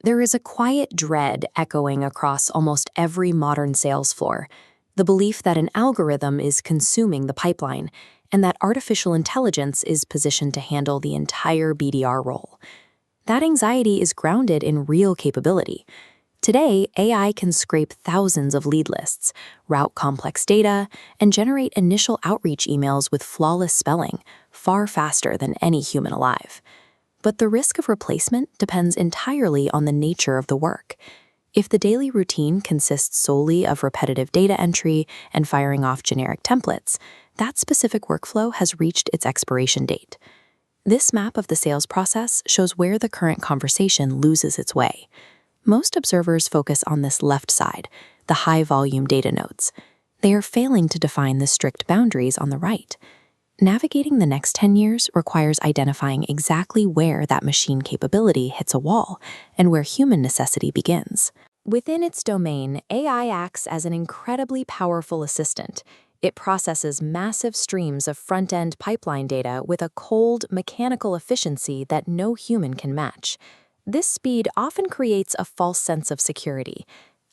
There is a quiet dread echoing across almost every modern sales floor, the belief that an algorithm is consuming the pipeline and that artificial intelligence is positioned to handle the entire BDR role. That anxiety is grounded in real capability. Today, AI can scrape thousands of lead lists, route complex data, and generate initial outreach emails with flawless spelling, far faster than any human alive. But the risk of replacement depends entirely on the nature of the work. If the daily routine consists solely of repetitive data entry and firing off generic templates, that specific workflow has reached its expiration date. This map of the sales process shows where the current conversation loses its way. Most observers focus on this left side, the high-volume data nodes. They are failing to define the strict boundaries on the right. Navigating the next 10 years requires identifying exactly where that machine capability hits a wall and where human necessity begins. Within its domain, AI acts as an incredibly powerful assistant. It processes massive streams of front-end pipeline data with a cold, mechanical efficiency that no human can match. This speed often creates a false sense of security.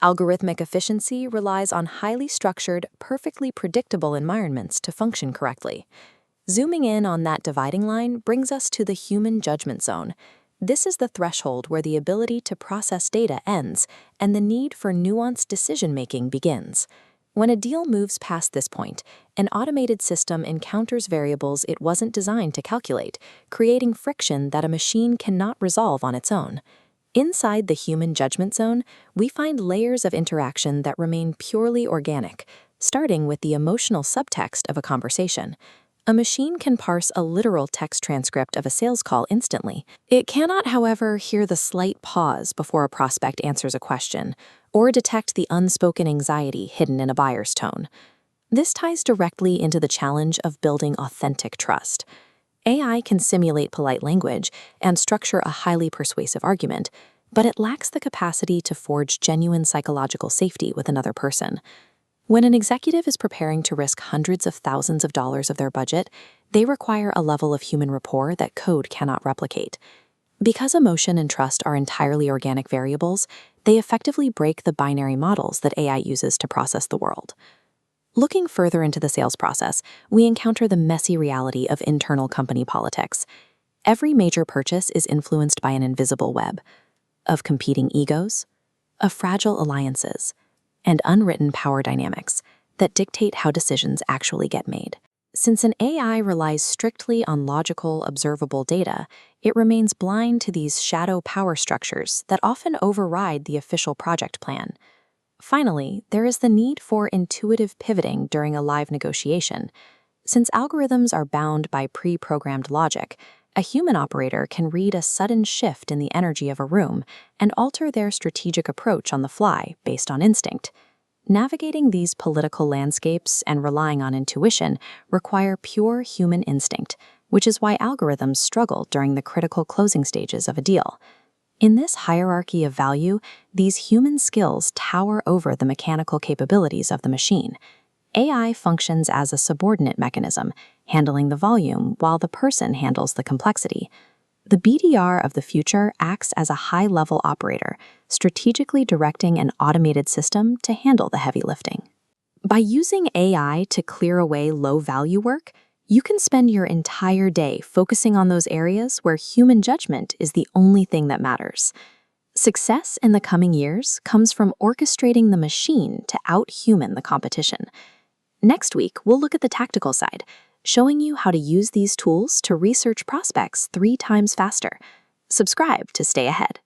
Algorithmic efficiency relies on highly structured, perfectly predictable environments to function correctly. Zooming in on that dividing line brings us to the human judgment zone. This is the threshold where the ability to process data ends and the need for nuanced decision-making begins. When a deal moves past this point, an automated system encounters variables it wasn't designed to calculate, creating friction that a machine cannot resolve on its own. Inside the human judgment zone, we find layers of interaction that remain purely organic, starting with the emotional subtext of a conversation. A machine can parse a literal text transcript of a sales call instantly. It cannot, however, hear the slight pause before a prospect answers a question, or detect the unspoken anxiety hidden in a buyer's tone. This ties directly into the challenge of building authentic trust. AI can simulate polite language and structure a highly persuasive argument, but it lacks the capacity to forge genuine psychological safety with another person. When an executive is preparing to risk hundreds of thousands of dollars of their budget, they require a level of human rapport that code cannot replicate. Because emotion and trust are entirely organic variables, they effectively break the binary models that AI uses to process the world. Looking further into the sales process, we encounter the messy reality of internal company politics. Every major purchase is influenced by an invisible web of competing egos, of fragile alliances, and unwritten power dynamics that dictate how decisions actually get made. Since an AI relies strictly on logical, observable data, it remains blind to these shadow power structures that often override the official project plan. Finally, there is the need for intuitive pivoting during a live negotiation. Since algorithms are bound by pre-programmed logic, a human operator can read a sudden shift in the energy of a room and alter their strategic approach on the fly based on instinct. Navigating these political landscapes and relying on intuition require pure human instinct, which is why algorithms struggle during the critical closing stages of a deal. In this hierarchy of value, these human skills tower over the mechanical capabilities of the machine. AI functions as a subordinate mechanism, handling the volume while the person handles the complexity. The BDR of the future acts as a high-level operator, strategically directing an automated system to handle the heavy lifting. By using AI to clear away low-value work, you can spend your entire day focusing on those areas where human judgment is the only thing that matters. Success in the coming years comes from orchestrating the machine to out-human the competition. Next week, we'll look at the tactical side, showing you how to use these tools to research prospects 3 times faster. Subscribe to stay ahead.